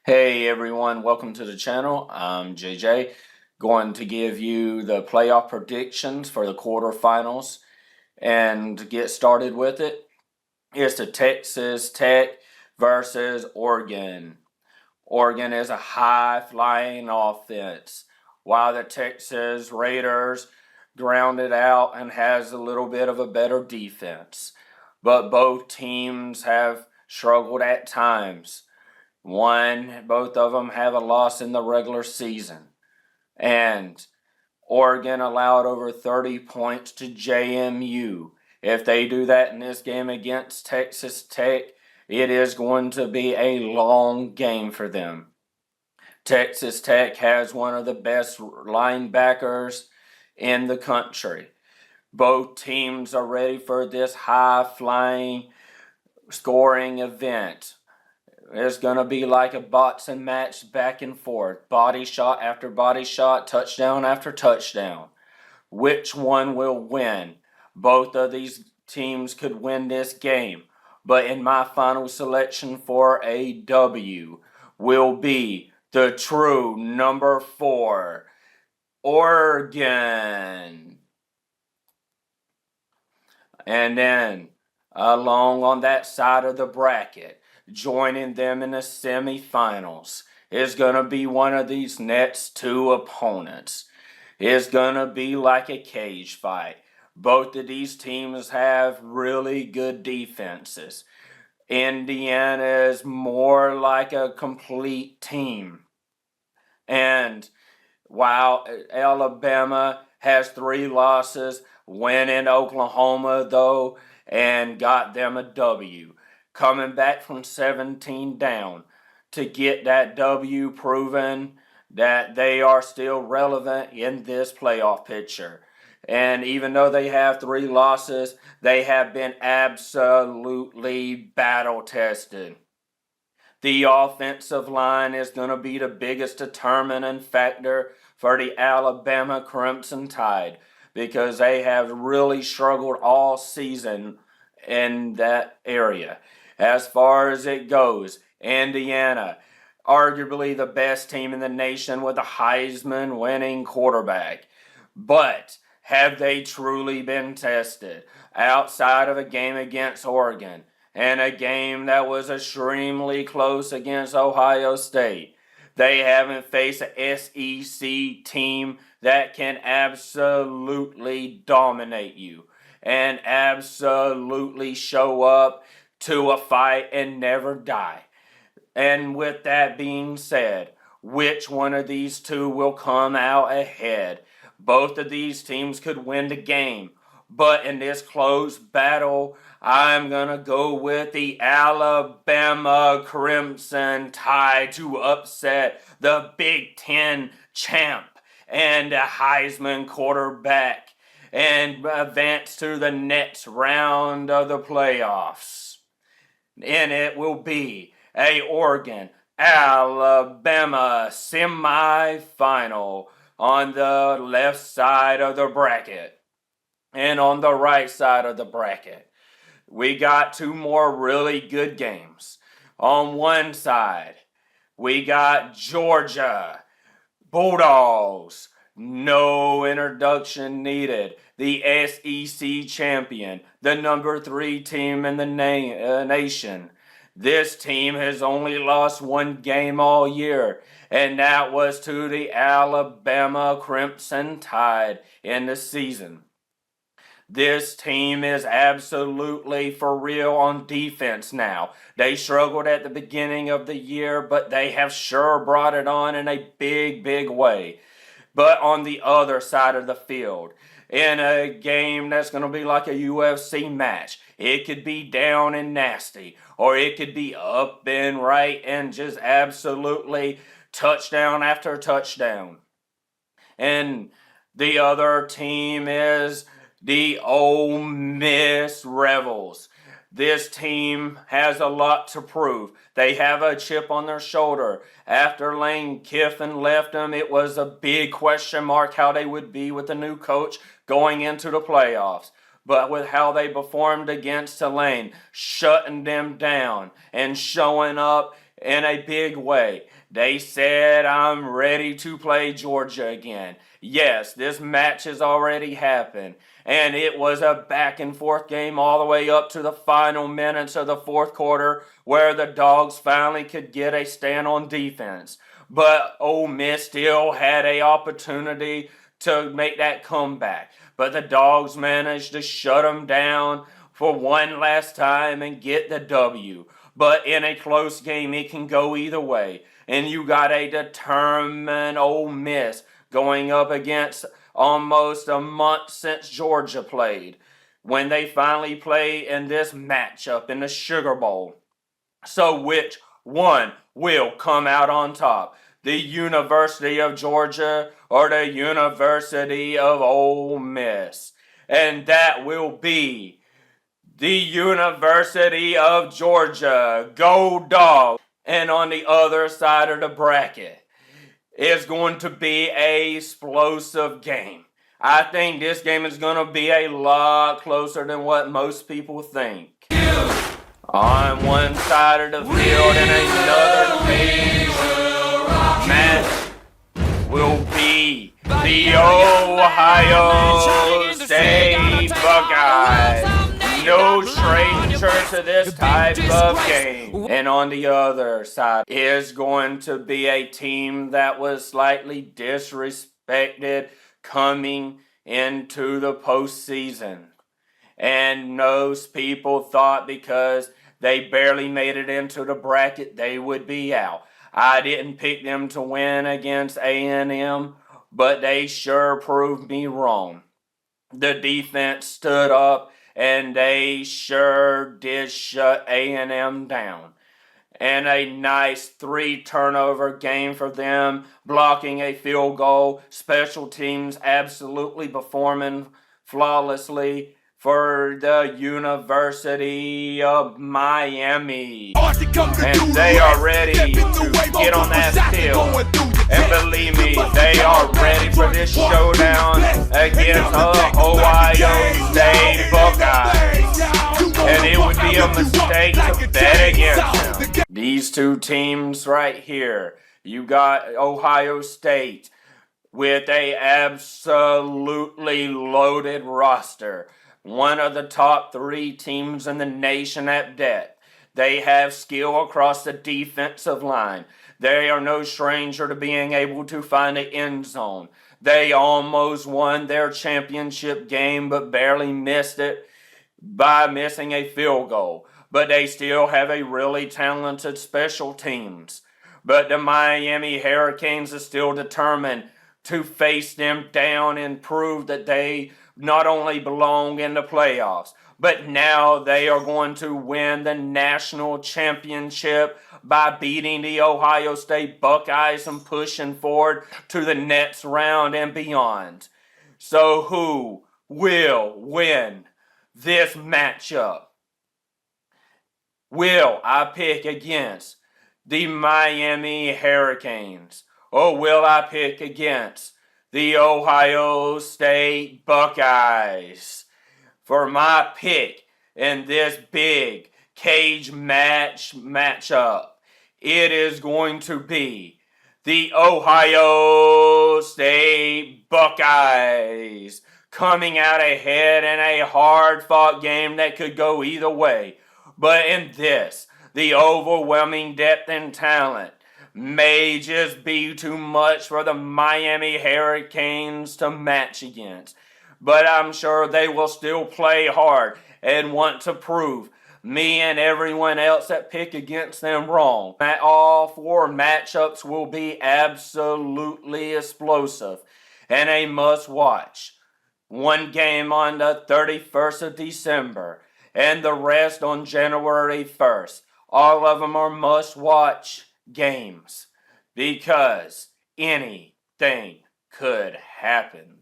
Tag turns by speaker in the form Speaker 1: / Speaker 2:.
Speaker 1: Hey everyone, welcome to the channel. I'm JJ, going to give you the playoff predictions for the quarterfinals. And to get started with it, it's the Texas Tech versus Oregon. Oregon is a high-flying offense, while the Texas Raiders grounded out and has a little bit of a better defense. But both teams have struggled at times. Both of them have a loss in the regular season. And Oregon allowed over 30 points to JMU. If they do that in this game against Texas Tech, it is going to be a long game for them. Texas Tech has one of the best linebackers in the country. Both teams are ready for this high-flying scoring event. It's going to be like a boxing match back and forth. Body shot after body shot, touchdown after touchdown. Which one will win? Both of these teams could win this game. But in my final selection for a W will be the true number 4, Oregon. And then, along on that side of the bracket, joining them in the semifinals is going to be one of these next two opponents. It's going to be like a cage fight. Both of these teams have really good defenses. Indiana is more like a complete team. And while Alabama has 3 losses, winning Oklahoma though, and got them a W. Coming back from 17 down to get that W, proven that they are still relevant in this playoff picture. And even though they have 3 losses, they have been absolutely battle tested. The offensive line is going to be the biggest determining factor for the Alabama Crimson Tide, because they have really struggled all season in that area. As far as it goes, Indiana, arguably the best team in the nation with a Heisman winning quarterback. But have they truly been tested outside of a game against Oregon and a game that was extremely close against Ohio State? They haven't faced an SEC team that can absolutely dominate you and absolutely show up to a fight and never die. And with that being said, which one of these two will come out ahead? Both of these teams could win the game, but in this close battle, I'm going to go with the Alabama Crimson Tide to upset the Big Ten champ and a Heisman quarterback and advance to the next round of the playoffs. And it will be a Oregon Alabama semifinal on the left side of the bracket. And on the right side of the bracket, we got 2 more really good games. On one side, we got Georgia Bulldogs, no introduction needed. The SEC champion, the number 3 team in the nation. This team has only lost 1 game all year, and that was to the Alabama Crimson Tide in the season. This team is absolutely for real on defense now. They struggled at the beginning of the year, but they have sure brought it on in a big, big way. But on the other side of the field, in a game that's going to be like a UFC match, it could be down and nasty, or it could be up and right and just absolutely touchdown after touchdown. And the other team is the Ole Miss Rebels. This team has a lot to prove. They have a chip on their shoulder. After Lane Kiffin left them, it was a big question mark how they would be with the new coach going into the playoffs. But with how they performed against Tulane, shutting them down and showing up in a big way. They said, I'm ready to play Georgia again. Yes, this match has already happened. And it was a back and forth game all the way up to the final minutes of the fourth quarter where the Dogs finally could get a stand on defense. But Ole Miss still had an opportunity to make that comeback. But the Dogs managed to shut them down for one last time and get the W. But in a close game, it can go either way. And you got a determined Ole Miss going up against almost a month since Georgia played, when they finally play in this matchup in the Sugar Bowl. So which one will come out on top? The University of Georgia or the University of Ole Miss? And that will be the University of Georgia. Go Dogs! And on the other side of the bracket is going to be an explosive game. I think this game is going to be a lot closer than what most people think. On one side of the field and another cage match will be the Ohio State Buckeyes. No stranger to this type of game. And on the other side is going to be a team that was slightly disrespected coming into the postseason. And most people thought because they barely made it into the bracket, they would be out. I didn't pick them to win against A&M, but they sure proved me wrong. The defense stood up, and they sure did shut A&M down. And a nice 3-turnover game for them, blocking a field goal, special teams absolutely performing flawlessly for the University of Miami. And they are ready to get on that field. And believe me, they are ready for this showdown against the Ohio State Buckeyes. And it would be a mistake to bet against them. These two teams right here, you got Ohio State with a absolutely loaded roster. One of the top 3 teams in the nation at depth. They have skill across the defensive line. They are no stranger to being able to find the end zone. They almost won their championship game but barely missed it by missing a field goal. But they still have a really talented special teams. But the Miami Hurricanes are still determined to face them down and prove that they not only belong in the playoffs, but now they are going to win the national championship by beating the Ohio State Buckeyes and pushing forward to the next round and beyond. So who will win this matchup? Will I pick against the Miami Hurricanes, or will I pick against the Ohio State Buckeyes? For my pick in this big cage matchup, it is going to be the Ohio State Buckeyes coming out ahead in a hard-fought game that could go either way. But in this, the overwhelming depth and talent may just be too much for the Miami Hurricanes to match against. But I'm sure they will still play hard and want to prove me and everyone else that pick against them wrong. All 4 matchups will be absolutely explosive and a must-watch. One game on the 31st of December and the rest on January 1st. All of them are must-watch games because anything could happen.